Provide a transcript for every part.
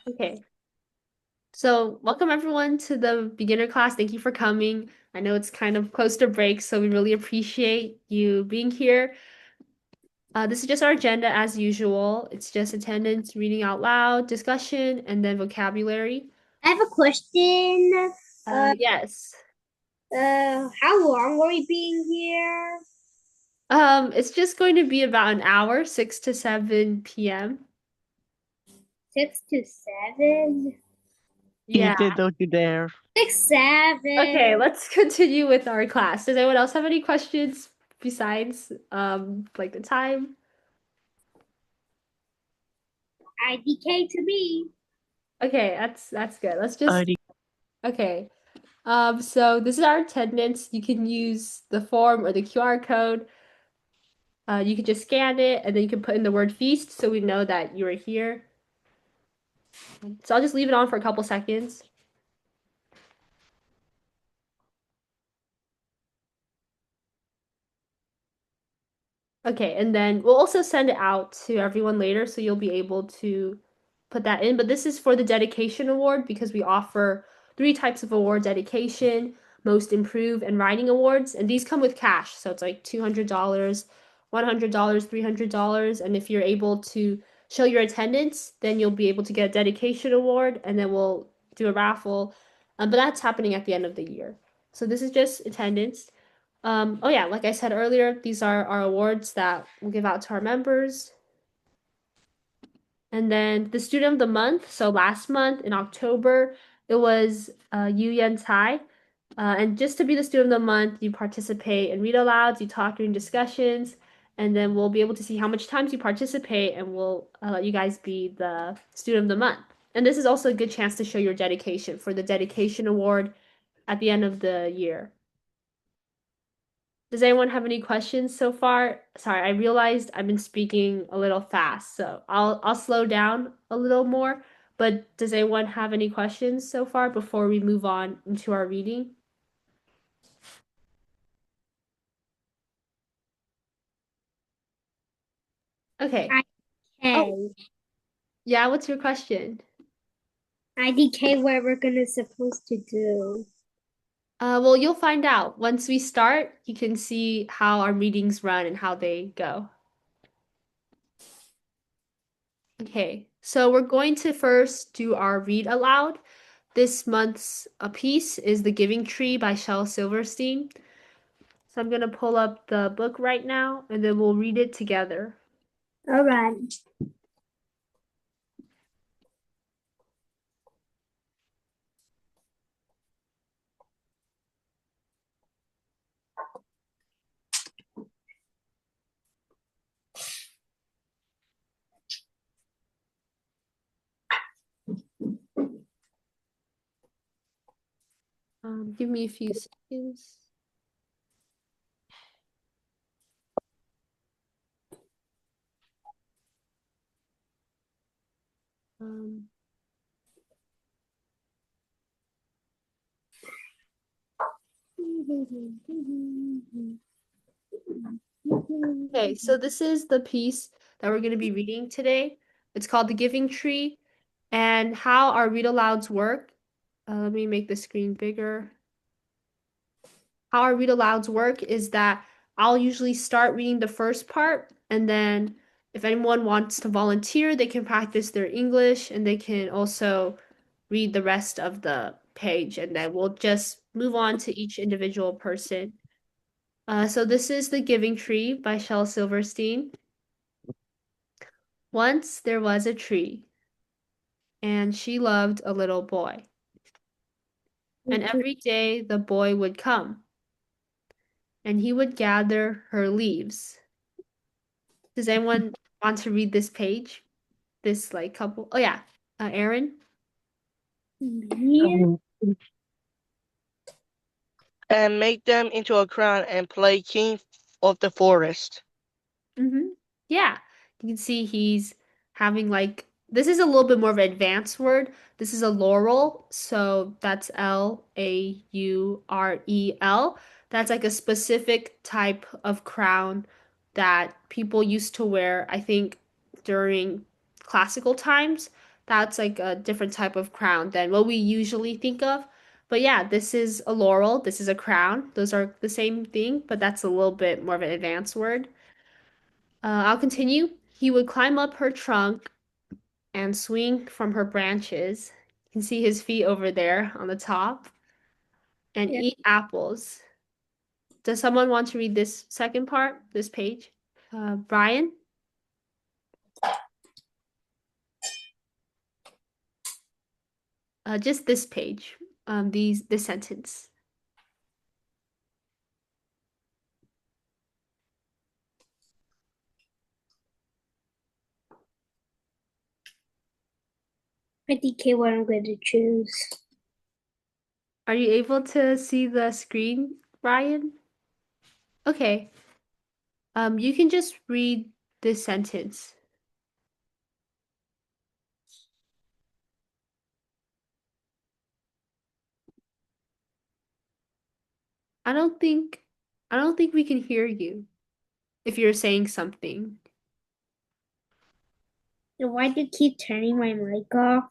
Okay. So, welcome everyone to the beginner class. Thank you for coming. I know it's kind of close to break, so we really appreciate you being here. This is just our agenda as usual. It's just attendance, reading out loud, discussion, and then vocabulary. I have a question. Yes. How long were we being here? It's just going to be about an hour, 6 to 7 p.m. 6 to 7. Yeah. Ethan, don't you dare. 6, Okay, 7. let's continue with our class. Does anyone else have any questions besides like the time? IDK to me. Okay, that's good. Let's just ID. okay. So this is our attendance. You can use the form or the QR code. You can just scan it and then you can put in the word feast so we know that you are here. So I'll just leave it on for a couple seconds. Okay, and then we'll also send it out to everyone later so you'll be able to put that in. But this is for the dedication award because we offer three types of award: dedication, most improved, and writing awards. And these come with cash. So it's like $200, $100, $300. And if you're able to show your attendance, then you'll be able to get a dedication award and then we'll do a raffle. But that's happening at the end of the year. So this is just attendance. Oh yeah, like I said earlier, these are our awards that we'll give out to our members. And then the student of the month. So last month in October, it was Yu Yan Tai. And just to be the student of the month, you participate in read alouds, you talk during discussions, and then we'll be able to see how much times you participate, and we'll let you guys be the student of the month. And this is also a good chance to show your dedication for the dedication award at the end of the year. Does anyone have any questions so far? Sorry, I realized I've been speaking a little fast, so I'll slow down a little more. But does anyone have any questions so far before we move on into our reading? Okay. Oh, IDK. yeah, what's your question? IDK, what we're gonna supposed to do. Well, you'll find out. Once we start, you can see how our meetings run and how they go. Okay, so we're going to first do our read aloud. This month's piece is The Giving Tree by Shel Silverstein. So I'm going to pull up the book right now and then we'll read it together. All right. Give me a few seconds. Um, okay, so this is the piece that we're going to be reading today. It's called The Giving Tree and how our read alouds work. Let me make the screen bigger. How our read alouds work is that I'll usually start reading the first part, and then if anyone wants to volunteer, they can practice their English and they can also read the rest of the page, and then we'll just move on to each individual person. So this is The Giving Tree by Shel Silverstein. Once there was a tree, and she loved a little boy. And every day the boy would come, and he would gather her leaves. Does anyone want to read this page? This like couple? Oh yeah, Aaron. Yeah. Um, and make them into a crown and play king of the forest. Mm-hmm. Yeah, you can see he's having like this is a little bit more of an advanced word. This is a laurel, so that's Laurel. That's like a specific type of crown that people used to wear, I think, during classical times. That's like a different type of crown than what we usually think of. But yeah, this is a laurel, this is a crown. Those are the same thing, but that's a little bit more of an advanced word. I'll continue. He would climb up her trunk and swing from her branches. You can see his feet over there on the top and Yeah. eat apples. Does someone want to read this second part, this page? Brian? Just this page, this sentence. IDK what I'm going to choose. Are you able to see the screen, Brian? Okay. You can just read this sentence. I don't think I don't think we can hear you if you're saying something. And why do you keep turning my mic off?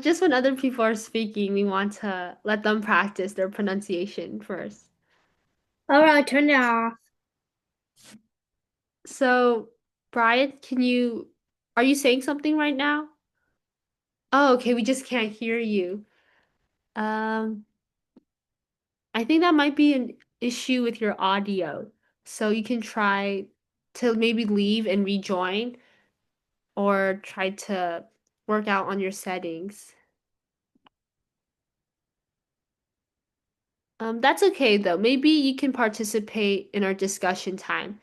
Just when other people are speaking, we want to let them practice their pronunciation first. All right, I'll turn it off. So, Brian, are you saying something right now? Oh, okay, we just can't hear you. Um, I think that might be an issue with your audio. So you can try to maybe leave and rejoin or try to work out on your settings. That's okay though. Maybe you can participate in our discussion time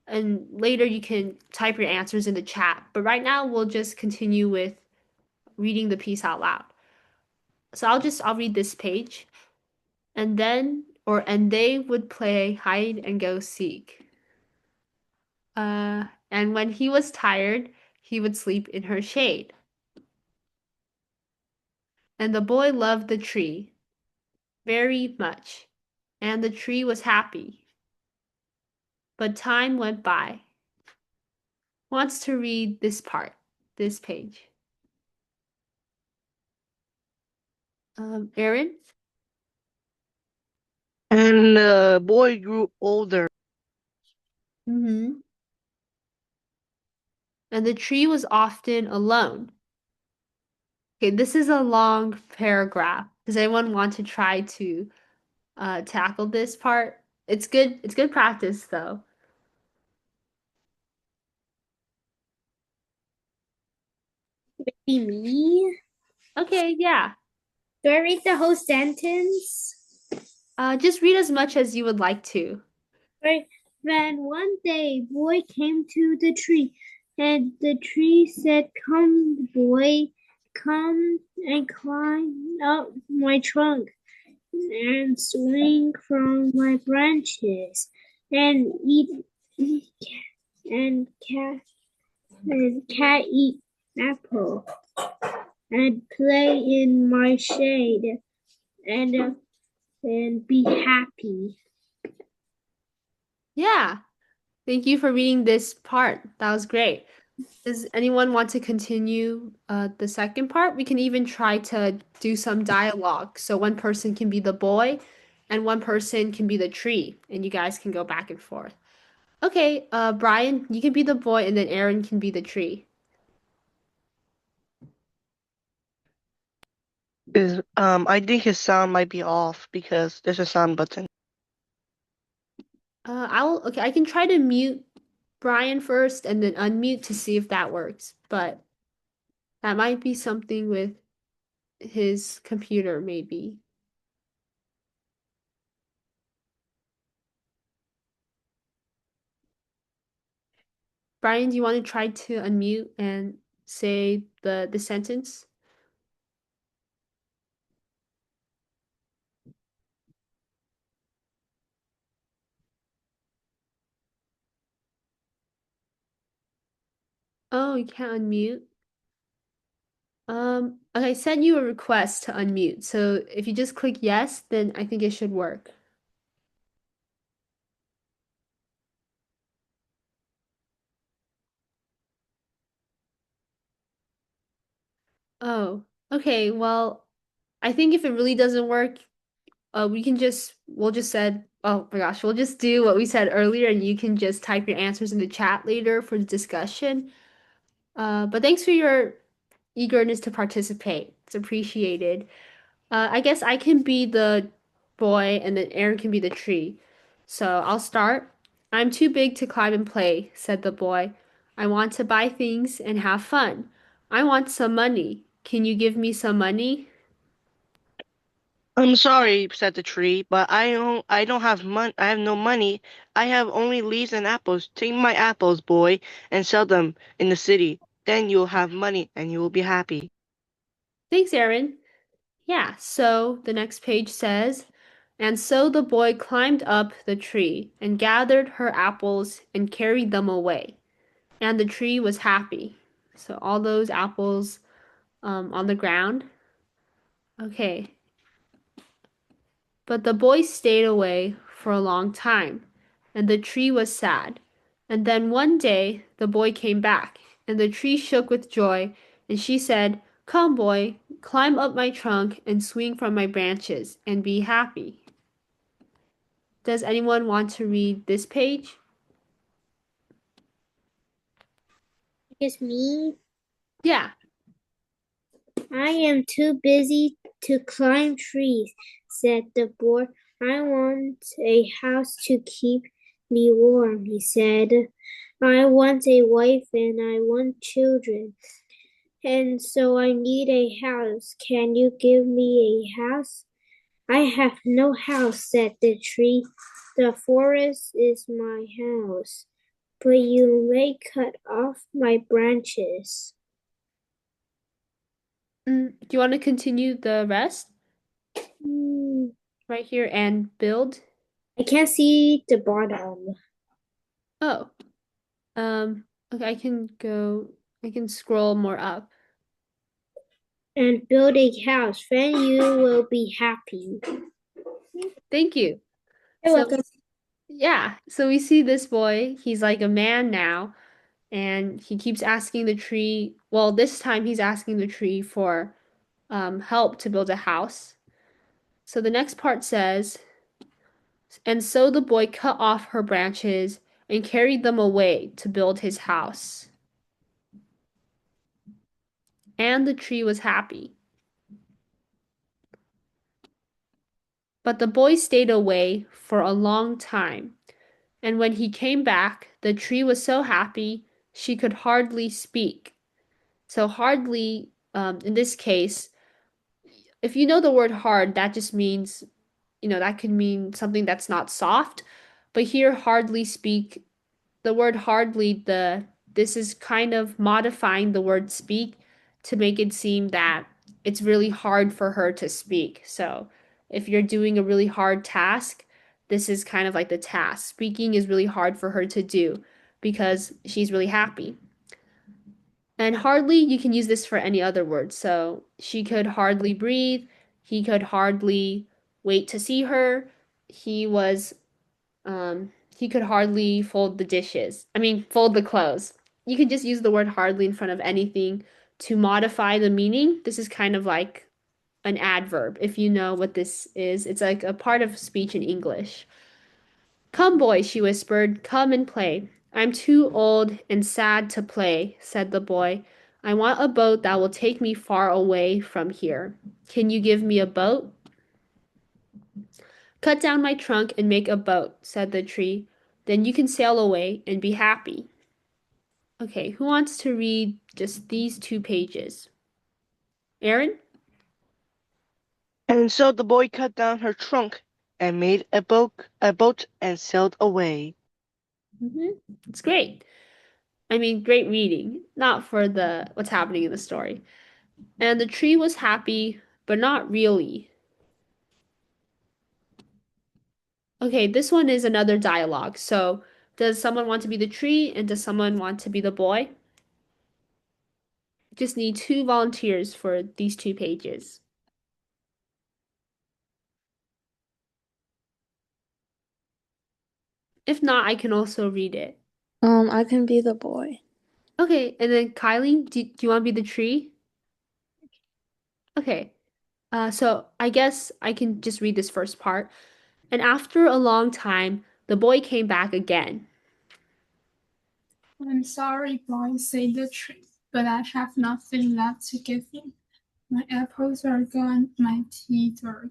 and later you can type your answers in the chat. But right now we'll just continue with reading the piece out loud. So I'll read this page. And they would play hide and go seek. And when he was tired, he would sleep in her shade. And the boy loved the tree very much, and the tree was happy. But time went by. Wants to read this part, this page. Aaron? And the boy grew older. Mm-hmm. And the tree was often alone. Okay, this is a long paragraph. Does anyone want to try to tackle this part? It's good practice though. Maybe me? Okay, yeah. Do I read the whole sentence? Just read as much as you would like to. Right. Then one day, boy came to the tree, and the tree said, "Come, boy, come and climb up my trunk, and swing from my branches, and eat and cat eat apple, and play in my shade, and and be happy." Yeah. Thank you for reading this part. That was great. Does anyone want to continue the second part? We can even try to do some dialogue. So one person can be the boy and one person can be the tree, and you guys can go back and forth. Okay, Brian, you can be the boy and then Aaron can be the tree. I think his sound might be off because there's a sound button. I can try to mute Brian first and then unmute to see if that works, but that might be something with his computer, maybe. Brian, do you want to try to unmute and say the sentence? Oh, you can't unmute. Okay, I sent you a request to unmute. So if you just click yes, then I think it should work. Oh, okay. Well, I think if it really doesn't work, we'll just said, oh my gosh, we'll just do what we said earlier and you can just type your answers in the chat later for the discussion. But thanks for your eagerness to participate. It's appreciated. I guess I can be the boy and then Aaron can be the tree. So I'll start. I'm too big to climb and play, said the boy. I want to buy things and have fun. I want some money. Can you give me some money? I'm sorry, said the tree, but I don't have I have no money. I have only leaves and apples. Take my apples, boy, and sell them in the city. Then you'll have money and you will be happy. Thanks, Aaron. Yeah, so the next page says, and so the boy climbed up the tree and gathered her apples and carried them away. And the tree was happy. So all those apples on the ground. Okay, but the boy stayed away for a long time, and the tree was sad. And then one day the boy came back, and the tree shook with joy, and she said, come, boy, climb up my trunk and swing from my branches, and be happy. Does anyone want to read this page? It's me. Yeah. I am too busy to climb trees, said the boy. I want a house to keep me warm, he said. I want a wife and I want children, and so I need a house. Can you give me a house? I have no house, said the tree. The forest is my house, but you may cut off my branches. Do you want to continue the rest Hmm, right here and build? I can't see the bottom. Oh, okay, I can scroll more up. And build a house, then you will be happy. Thank you. You're So, welcome. yeah, so we see this boy, he's like a man now, and he keeps asking the tree, well, this time he's asking the tree for help to build a house. So the next part says, and so the boy cut off her branches and carried them away to build his house. And the tree was happy. But the boy stayed away for a long time, and when he came back, the tree was so happy she could hardly speak. So, hardly, in this case, if you know the word hard, that just means, that could mean something that's not soft. But here, hardly speak, the word hardly, this is kind of modifying the word speak to make it seem that it's really hard for her to speak. So if you're doing a really hard task, this is kind of like the task. Speaking is really hard for her to do because she's really happy. And hardly, you can use this for any other word. So she could hardly breathe. He could hardly wait to see her. He was he could hardly fold the dishes. I mean, fold the clothes. You could just use the word hardly in front of anything to modify the meaning. This is kind of like an adverb, if you know what this is. It's like a part of speech in English. Come, boy, she whispered, come and play. I'm too old and sad to play, said the boy. I want a boat that will take me far away from here. Can you give me a boat? Cut down my trunk and make a boat, said the tree. Then you can sail away and be happy. Okay, who wants to read just these 2 pages? Aaron? And so the boy cut down her trunk and made a boat and sailed away. It's great. I mean, great reading, not for the what's happening in the story. And the tree was happy, but not really. Okay, this one is another dialogue. So, does someone want to be the tree and does someone want to be the boy? Just need 2 volunteers for these 2 pages. If not, I can also read it. I can be the boy. Okay, and then Kylie, do you want to be the tree? Okay. So I guess I can just read this first part. And after a long time, the boy came back again. I'm sorry, boy, said the tree, but I have nothing left to give you. My apples are gone, my teeth are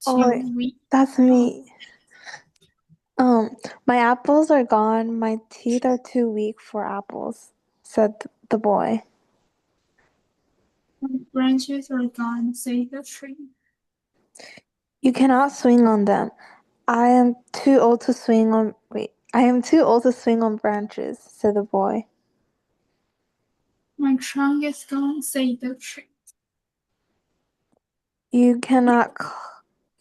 Oh, too weak. that's me. My apples are gone. My teeth are too weak for apples, said the boy. My branches are gone, said the tree. You cannot swing on them. I am too old to swing on. Wait, I am too old to swing on branches, said the boy. My trunk is gone, said the tree. You cannot.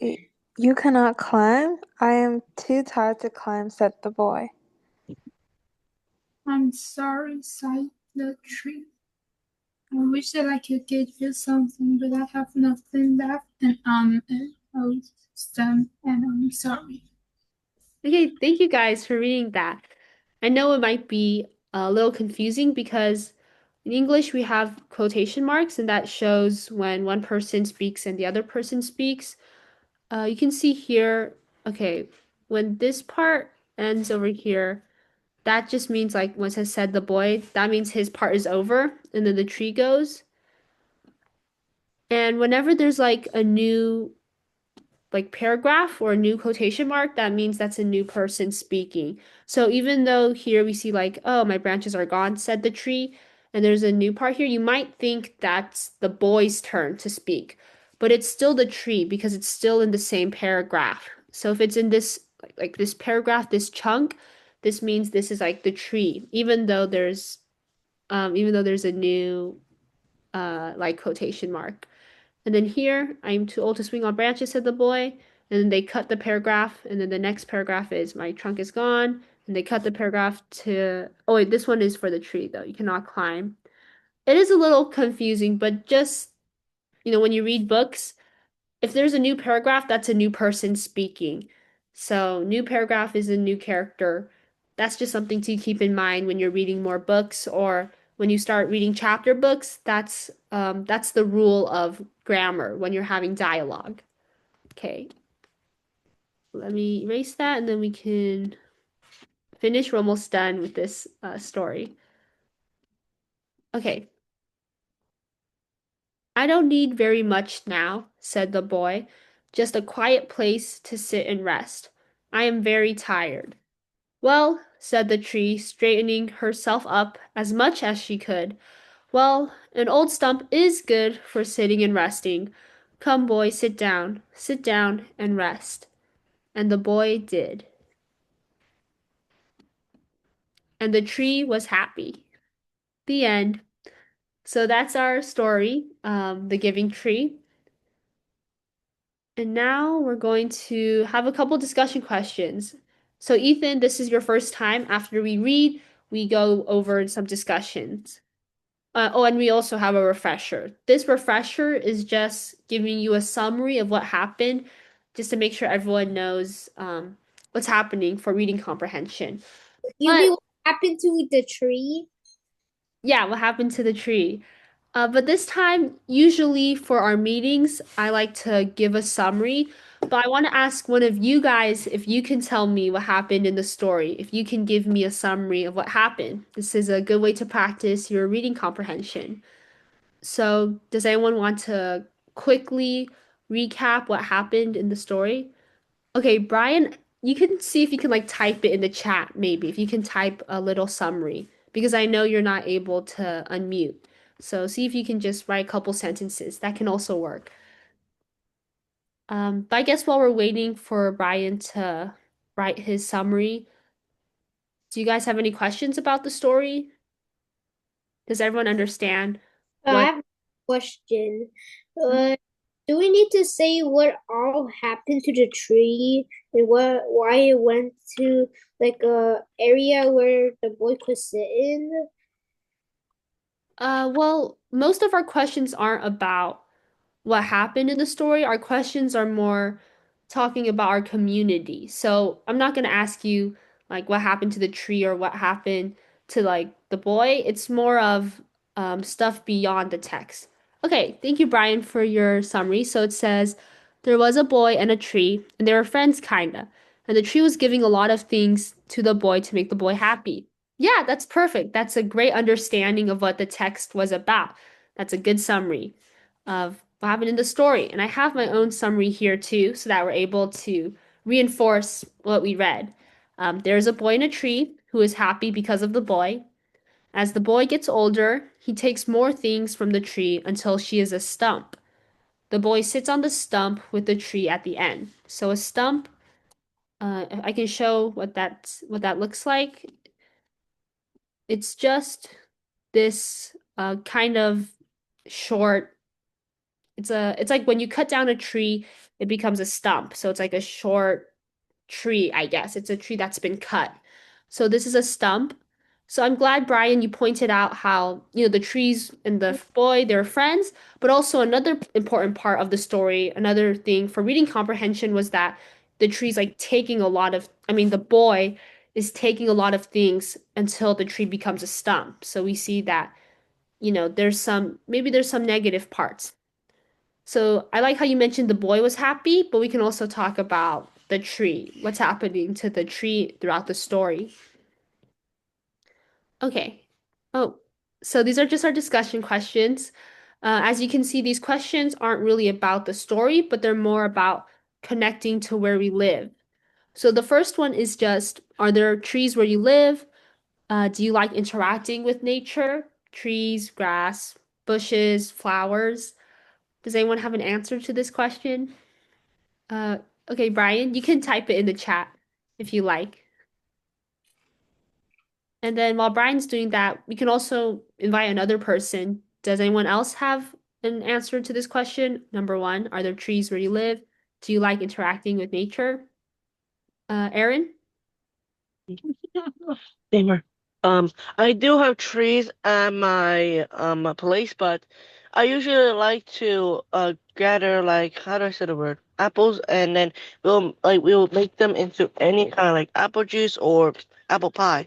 Wait, you cannot climb. I am too tired to climb, said the boy. I'm sorry, sighed the tree. I wish that I could give you something, but I have nothing left, and I'm an old stump, and I'm sorry. Okay, thank you guys for reading that. I know it might be a little confusing because in English we have quotation marks, and that shows when one person speaks and the other person speaks. You can see here, okay, when this part ends over here, that just means like when it says said the boy, that means his part is over, and then the tree goes. And whenever there's like a new like paragraph or a new quotation mark, that means that's a new person speaking. So even though here we see like, oh, my branches are gone, said the tree, and there's a new part here, you might think that's the boy's turn to speak, but it's still the tree because it's still in the same paragraph. So if it's in this like this paragraph, this chunk, this means this is like the tree, even though there's a new like quotation mark. And then here, I'm too old to swing on branches, said the boy. And then they cut the paragraph, and then the next paragraph is my trunk is gone. And they cut the paragraph to, oh wait, this one is for the tree though. You cannot climb. It is a little confusing, but just, when you read books, if there's a new paragraph, that's a new person speaking. So, new paragraph is a new character. That's just something to keep in mind when you're reading more books or when you start reading chapter books. That's the rule of grammar when you're having dialogue. Okay. Let me erase that and then we can finish. We're almost done with this story. Okay. I don't need very much now, said the boy. Just a quiet place to sit and rest. I am very tired. Well, said the tree, straightening herself up as much as she could. Well, an old stump is good for sitting and resting. Come, boy, sit down and rest. And the boy did. And the tree was happy. The end. So that's our story, The Giving Tree. And now we're going to have a couple discussion questions. So, Ethan, this is your first time. After we read, we go over some discussions. Oh, and we also have a refresher. This refresher is just giving you a summary of what happened, just to make sure everyone knows what's happening for reading comprehension. You But mean what happened to the tree? yeah, what happened to the tree? But this time, usually for our meetings, I like to give a summary. But I want to ask one of you guys if you can tell me what happened in the story, if you can give me a summary of what happened. This is a good way to practice your reading comprehension. So, does anyone want to quickly recap what happened in the story? Okay, Brian, you can see if you can like type it in the chat, maybe, if you can type a little summary, because I know you're not able to unmute. So see if you can just write a couple sentences. That can also work. But I guess while we're waiting for Brian to write his summary, do you guys have any questions about the story? Does everyone understand I what? have a question. Do we need to say what all happened to the tree and why it went to like a area where the boy could sit in? Well, most of our questions aren't about what happened in the story. Our questions are more talking about our community. So I'm not gonna ask you like what happened to the tree or what happened to like the boy. It's more of stuff beyond the text. Okay, thank you, Brian, for your summary. So it says there was a boy and a tree, and they were friends, kinda. And the tree was giving a lot of things to the boy to make the boy happy. Yeah, that's perfect. That's a great understanding of what the text was about. That's a good summary of what happened in the story. And I have my own summary here too, so that we're able to reinforce what we read. There's a boy in a tree who is happy because of the boy. As the boy gets older, he takes more things from the tree until she is a stump. The boy sits on the stump with the tree at the end. So a stump, I can show what that looks like. It's just this kind of short. It's like when you cut down a tree, it becomes a stump. So it's like a short tree, I guess. It's a tree that's been cut. So this is a stump. So I'm glad, Brian, you pointed out how, the trees and the boy, they're friends, but also another important part of the story, another thing for reading comprehension was that the tree's like taking a lot of, the boy is taking a lot of things until the tree becomes a stump. So we see that, maybe there's some negative parts. So I like how you mentioned the boy was happy, but we can also talk about the tree, what's happening to the tree throughout the story. Okay. Oh, so these are just our discussion questions. As you can see, these questions aren't really about the story, but they're more about connecting to where we live. So the first one is just, are there trees where you live? Do you like interacting with nature? Trees, grass, bushes, flowers? Does anyone have an answer to this question? Uh, okay, Brian, you can type it in the chat if you like. And then while Brian's doing that, we can also invite another person. Does anyone else have an answer to this question? Number one, are there trees where you live? Do you like interacting with nature? Aaron? Gamer. I do have trees at my place, but I usually like to gather, like, how do I say the word? Apples, and then we'll make them into any kind of like apple juice or apple pie.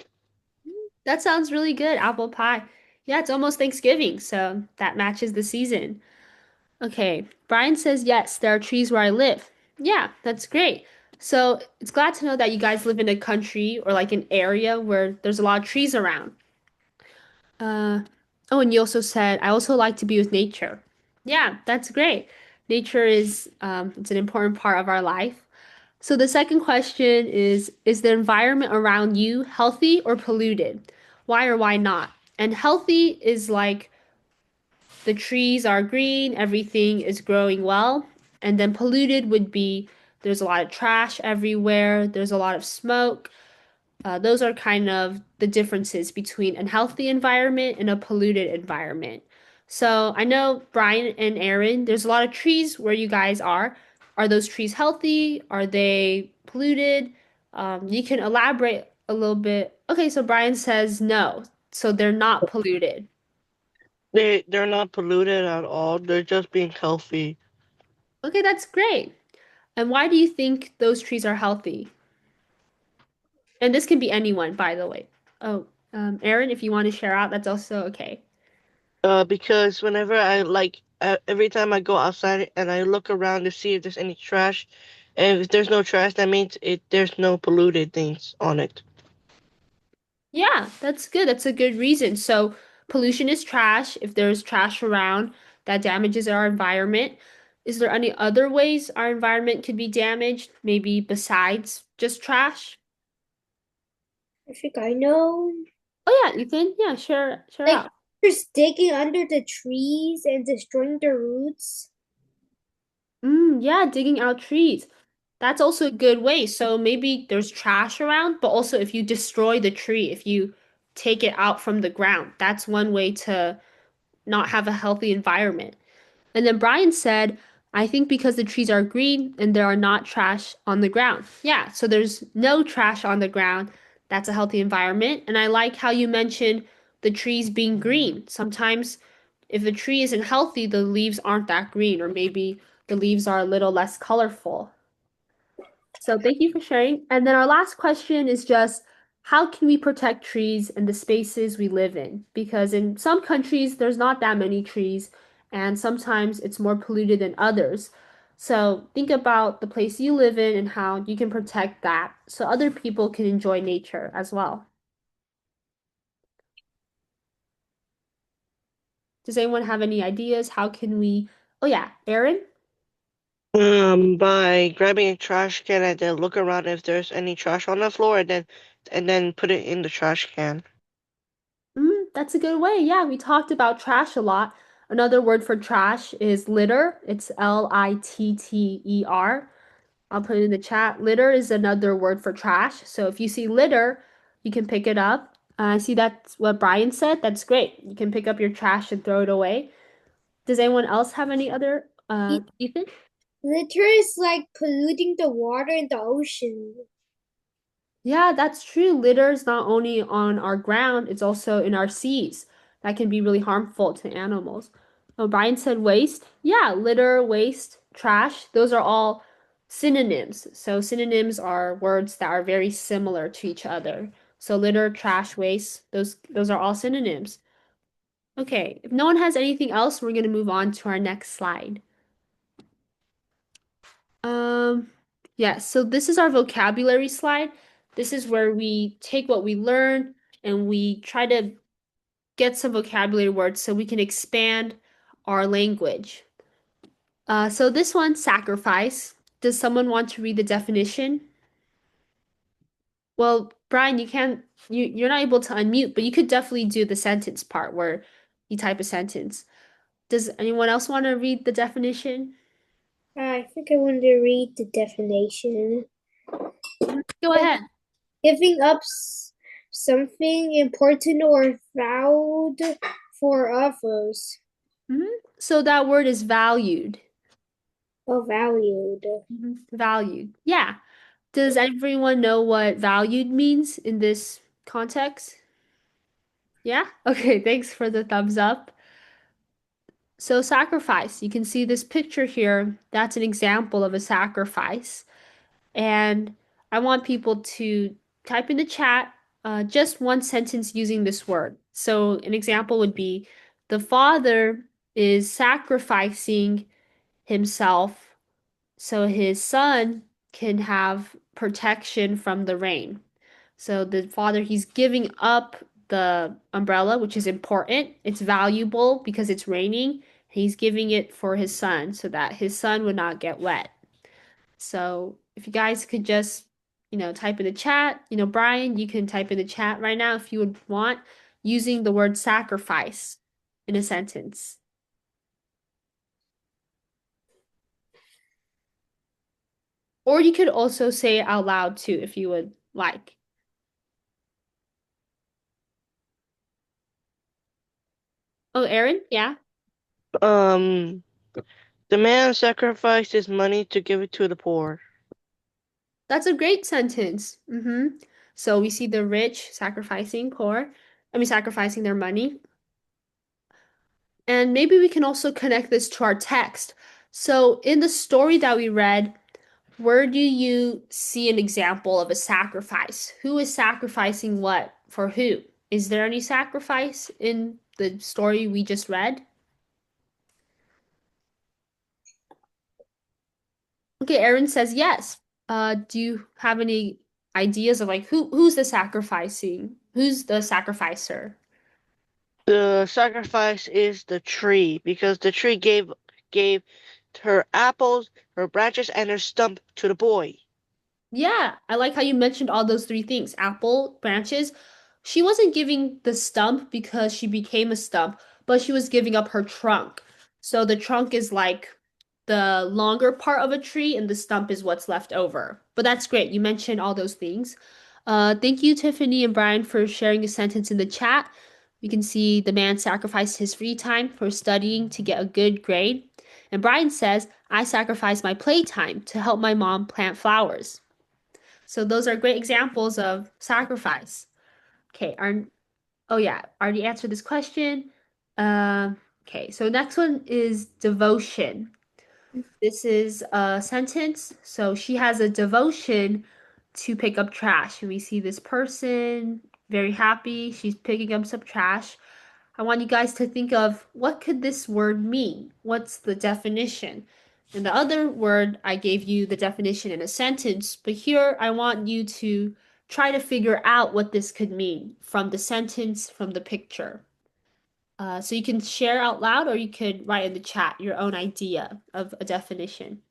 That sounds really good. Apple pie. Yeah, it's almost Thanksgiving, so that matches the season. Okay, Brian says yes, there are trees where I live. Yeah, that's great. So it's glad to know that you guys live in a country or like an area where there's a lot of trees around. Uh, oh, and you also said, I also like to be with nature. Yeah, that's great. Nature is it's an important part of our life. So the second question is the environment around you healthy or polluted? Why or why not? And healthy is like the trees are green, everything is growing well. And then polluted would be there's a lot of trash everywhere, there's a lot of smoke. Those are kind of the differences between a healthy environment and a polluted environment. So I know Brian and Aaron, there's a lot of trees where you guys are. Are those trees healthy? Are they polluted? You can elaborate a little bit. Okay, so Brian says no. So they're not polluted. They're not polluted at all. They're just being healthy. Okay, that's great. And why do you think those trees are healthy? And this can be anyone, by the way. Oh, Aaron, if you want to share out, that's also okay. Because whenever every time I go outside and I look around to see if there's any trash, and if there's no trash, that means there's no polluted things on it. Yeah, that's good. That's a good reason. So, pollution is trash. If there's trash around, that damages our environment. Is there any other ways our environment could be damaged? Maybe besides just trash? I think I know. Oh yeah, Ethan. Yeah, share Like out. just digging under the trees and destroying the roots. Yeah, digging out trees. That's also a good way. So maybe there's trash around, but also if you destroy the tree, if you take it out from the ground, that's one way to not have a healthy environment. And then Brian said, I think because the trees are green and there are not trash on the ground. Yeah, so there's no trash on the ground. That's a healthy environment. And I like how you mentioned the trees being green. Sometimes if the tree isn't healthy, the leaves aren't that green, or maybe the leaves are a little less colorful. So thank you for sharing. And then our last question is just how can we protect trees and the spaces we live in? Because in some countries, there's not that many trees, and sometimes it's more polluted than others. So think about the place you live in and how you can protect that so other people can enjoy nature as well. Does anyone have any ideas? How can we? Oh yeah, Aaron? By grabbing a trash can and then look around if there's any trash on the floor and then put it in the trash can. That's a good way. Yeah, we talked about trash a lot. Another word for trash is litter. It's Litter. I'll put it in the chat. Litter is another word for trash. So if you see litter, you can pick it up. I see that's what Brian said. That's great. You can pick up your trash and throw it away. Does anyone else have any other, Ethan? Litter is like polluting the water in the ocean. Yeah, that's true. Litter is not only on our ground, it's also in our seas. That can be really harmful to animals. Oh, Brian said waste. Yeah, litter, waste, trash, those are all synonyms. So synonyms are words that are very similar to each other. So litter, trash, waste, those are all synonyms. Okay, if no one has anything else, we're going to move on to our next slide. Um, yeah, so this is our vocabulary slide. This is where we take what we learn and we try to get some vocabulary words so we can expand our language. So this one, sacrifice. Does someone want to read the definition? Well, Brian, you're not able to unmute, but you could definitely do the sentence part where you type a sentence. Does anyone else want to read the definition? I think I want to read the definition. Go ahead. Giving up something important or valued for others. So that word is valued. Oh, valued. Valued. Yeah. Does everyone know what valued means in this context? Yeah? Okay, thanks for the thumbs up. So sacrifice, you can see this picture here. That's an example of a sacrifice. And I want people to type in the chat just one sentence using this word. So an example would be, the father is sacrificing himself so his son can have protection from the rain. So the father, he's giving up the umbrella, which is important. It's valuable because it's raining. He's giving it for his son so that his son would not get wet. So if you guys could just, type in the chat, Brian, you can type in the chat right now if you would want, using the word sacrifice in a sentence. Or you could also say it out loud too, if you would like. Oh, Aaron? Yeah? The man sacrificed his money to give it to the poor. That's a great sentence. So we see the rich sacrificing sacrificing their money. And maybe we can also connect this to our text. So in the story that we read, where do you see an example of a sacrifice? Who is sacrificing what for who? Is there any sacrifice in the story we just read? Okay, Aaron says yes. Do you have any ideas of like who's the sacrificing? Who's the sacrificer? The sacrifice is the tree because the tree gave her apples, her branches, and her stump to the boy. Yeah, I like how you mentioned all those three things. Apple, branches. She wasn't giving the stump because she became a stump, but she was giving up her trunk. So the trunk is like the longer part of a tree, and the stump is what's left over. But that's great. You mentioned all those things. Thank you, Tiffany and Brian, for sharing a sentence in the chat. We can see the man sacrificed his free time for studying to get a good grade. And Brian says, I sacrificed my playtime to help my mom plant flowers. So those are great examples of sacrifice. Okay, already answered this question. Okay, so next one is devotion. This is a sentence. So she has a devotion to pick up trash. And we see this person very happy. She's picking up some trash. I want you guys to think of what could this word mean? What's the definition? And the other word, I gave you the definition in a sentence, but here I want you to try to figure out what this could mean from the sentence, from the picture. So you can share out loud or you could write in the chat your own idea of a definition.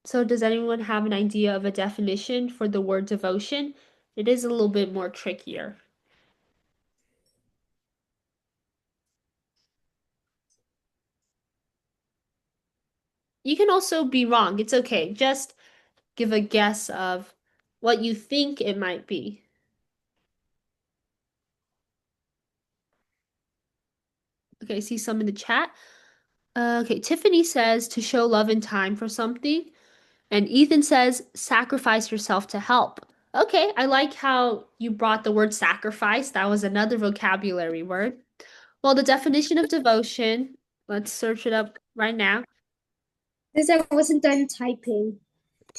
So does anyone have an idea of a definition for the word devotion? It is a little bit more trickier. You can also be wrong. It's okay. Just give a guess of what you think it might be. Okay, I see some in the chat. Okay, Tiffany says to show love and time for something. And Ethan says sacrifice yourself to help. Okay, I like how you brought the word sacrifice. That was another vocabulary word. Well, the definition of devotion, let's search it up right now. Because I wasn't done typing.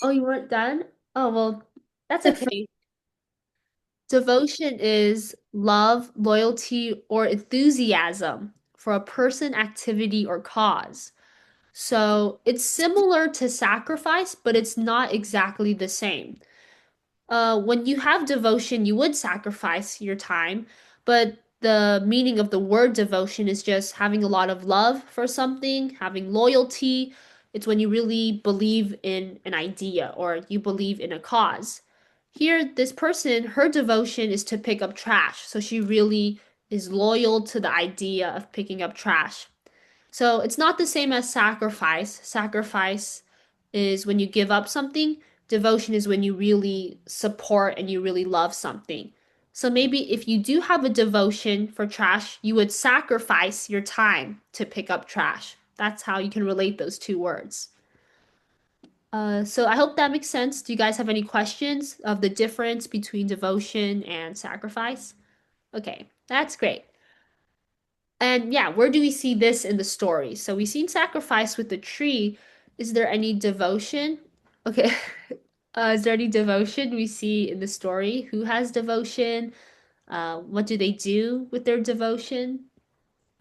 Oh, you weren't done? Oh, well, that's okay. Devotion is love, loyalty, or enthusiasm for a person, activity, or cause. So it's similar to sacrifice, but it's not exactly the same. When you have devotion, you would sacrifice your time, but the meaning of the word devotion is just having a lot of love for something, having loyalty. It's when you really believe in an idea or you believe in a cause. Here, this person, her devotion is to pick up trash. So she really is loyal to the idea of picking up trash. So it's not the same as sacrifice. Sacrifice is when you give up something. Devotion is when you really support and you really love something. So maybe if you do have a devotion for trash, you would sacrifice your time to pick up trash. That's how you can relate those two words. So I hope that makes sense. Do you guys have any questions of the difference between devotion and sacrifice? Okay, that's great. And yeah, where do we see this in the story? So we've seen sacrifice with the tree. Is there any devotion? Okay. Is there any devotion we see in the story? Who has devotion? What do they do with their devotion?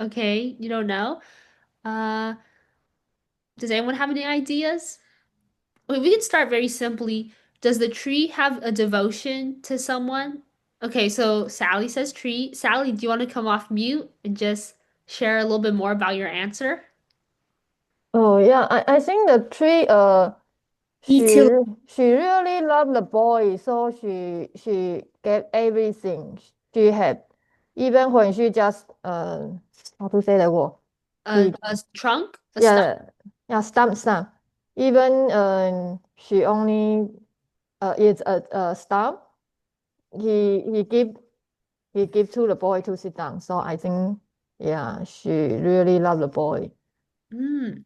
Okay, you don't know. Uh, does anyone have any ideas? Okay, we can start very simply. Does the tree have a devotion to someone? Okay, so Sally says tree. Sally, do you want to come off mute and just share a little bit more about your answer? Oh yeah, I think the tree Me she too. she really loved the boy, so she gave everything she had, even when she just how to say that word? He A trunk, a stump. yeah stump. Even she only is a stump. He give to the boy to sit down. So I think yeah, she really loved the boy. Mm.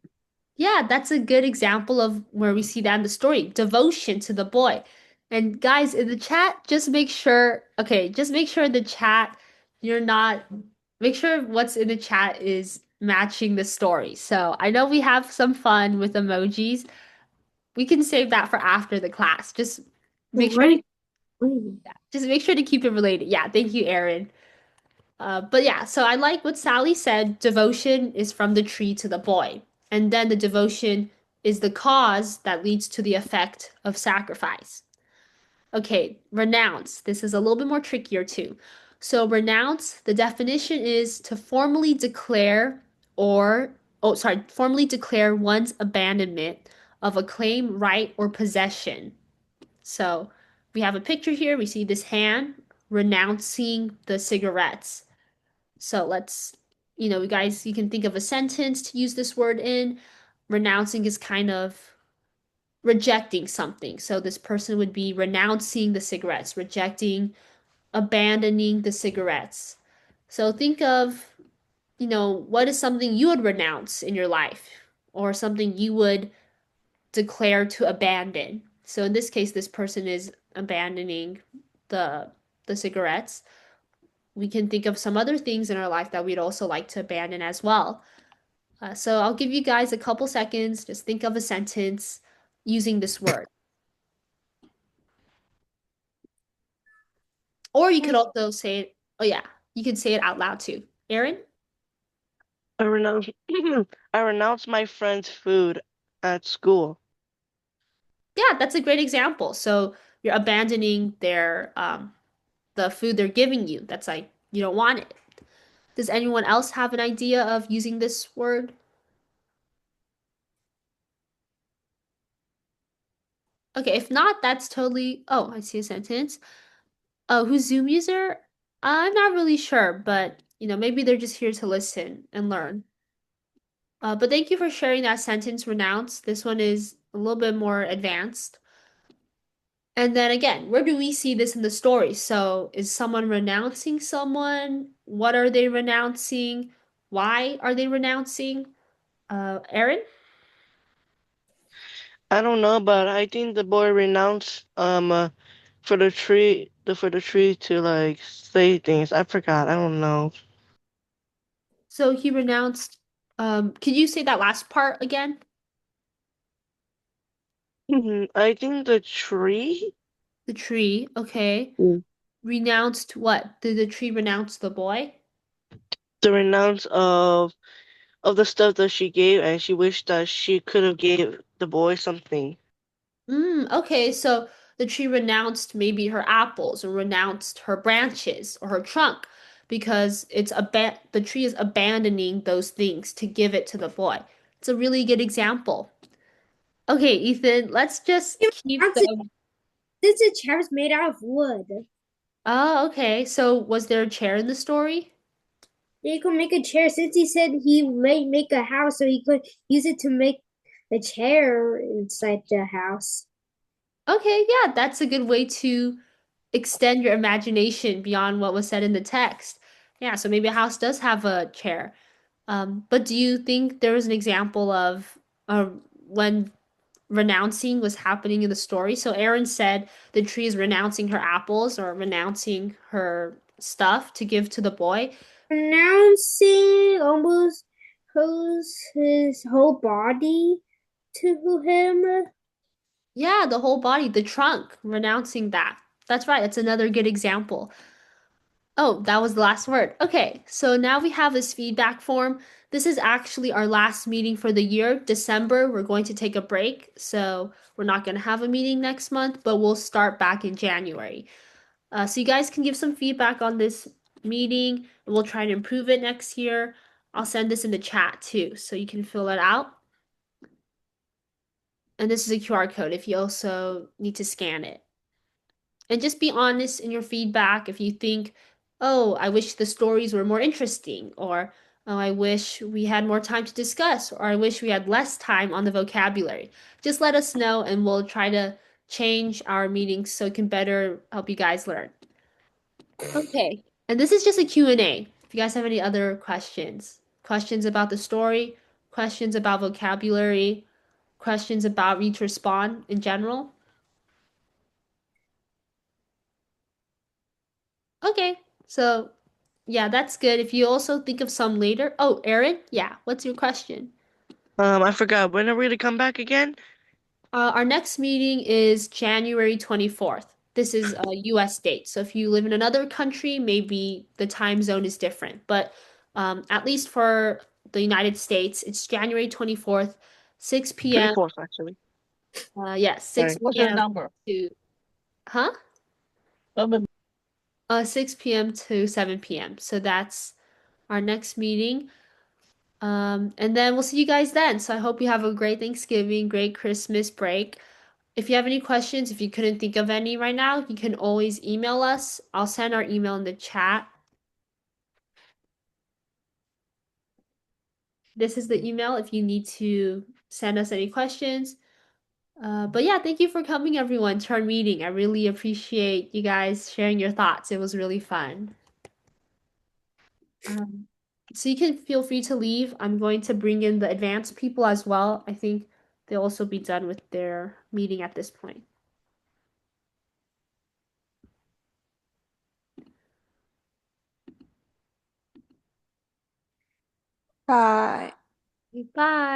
Yeah, that's a good example of where we see that in the story, devotion to the boy. And guys, in the chat, just make sure, okay, just make sure in the chat you're not, make sure what's in the chat is matching the story. So I know we have some fun with emojis. We can save that for after the class. Make sure to, just make sure to keep it related. Yeah, thank you, Erin. But yeah, so I like what Sally said. Devotion is from the tree to the boy. And then the devotion is the cause that leads to the effect of sacrifice. Okay, renounce. This is a little bit more trickier too. So, renounce, the definition is to formally declare formally declare one's abandonment of a claim, right, or possession. So, we have a picture here. We see this hand renouncing the cigarettes. So let's, you guys, you can think of a sentence to use this word in. Renouncing is kind of rejecting something. So this person would be renouncing the cigarettes, rejecting, abandoning the cigarettes. So think of, what is something you would renounce in your life or something you would declare to abandon. So in this case, this person is abandoning the the cigarettes, we can think of some other things in our life that we'd also like to abandon as well. So I'll give you guys a couple seconds. Just think of a sentence using this word. Or you could also say it, oh yeah, you can say it out loud too. Aaron? I renounce I renounce my friend's food at school. Yeah, that's a great example. So you're abandoning their the food they're giving you. That's like you don't want it. Does anyone else have an idea of using this word? Okay, if not, that's totally. Oh, I see a sentence. Oh, who's Zoom user? I'm not really sure, but maybe they're just here to listen and learn. But thank you for sharing that sentence, renounce. This one is a little bit more advanced. And then again, where do we see this in the story? So is someone renouncing someone? What are they renouncing? Why are they renouncing? Aaron? I don't know, but I think the boy renounced for the tree to like say things. I forgot. I don't know. So he renounced. Could you say that last part again? I think the tree. The tree, okay. Mm. Renounced what? Did the tree renounce the boy? The renounce of the stuff that she gave, and she wished that she could have gave the boy something. Okay, so the tree renounced maybe her apples or renounced her branches or her trunk because the tree is abandoning those things to give it to the boy. It's a really good example. Okay, Ethan, let's just keep the. This is chair's made out of wood. Oh, okay. So was there a chair in the story? He could make a chair since he said he might make a house, so he could use it to make a chair inside the house. Okay, yeah, that's a good way to extend your imagination beyond what was said in the text. Yeah, so maybe a house does have a chair. But do you think there was an example of when renouncing was happening in the story? So Aaron said the tree is renouncing her apples or renouncing her stuff to give to the boy. Announcing almost pose his whole body to him. Yeah, the whole body, the trunk, renouncing that. That's right. That's another good example. Oh, that was the last word. Okay, so now we have this feedback form. This is actually our last meeting for the year. December, we're going to take a break. So we're not going to have a meeting next month, but we'll start back in January. So you guys can give some feedback on this meeting, and we'll try to improve it next year. I'll send this in the chat too, so you can fill it out. And this is a QR code if you also need to scan it. And just be honest in your feedback if you think, oh, I wish the stories were more interesting, or oh, I wish we had more time to discuss, or I wish we had less time on the vocabulary. Just let us know and we'll try to change our meetings so it can better help you guys learn. Okay. And this is just a Q&A. If you guys have any other questions about the story, questions about vocabulary, questions about read to respond in general. Okay, so yeah, that's good. If you also think of some later. Oh, Aaron, yeah, what's your question? I forgot. When are we to come back again? Our next meeting is January 24th. This is a US date. So if you live in another country, maybe the time zone is different. But at least for the United States, it's January 24th, 6 p.m. 24th, actually. Yes, Sorry. 6 What's the p.m. number? to, huh? 6 p.m. to 7 p.m. So that's our next meeting. And then we'll see you guys then. So I hope you have a great Thanksgiving, great Christmas break. If you have any questions, if you couldn't think of any right now, you can always email us. I'll send our email in the chat. This is the email if you need to send us any questions. But yeah, thank you for coming, everyone, to our meeting. I really appreciate you guys sharing your thoughts. It was really fun. So you can feel free to leave. I'm going to bring in the advanced people as well. I think they'll also be done with their meeting at this point. Bye. Bye.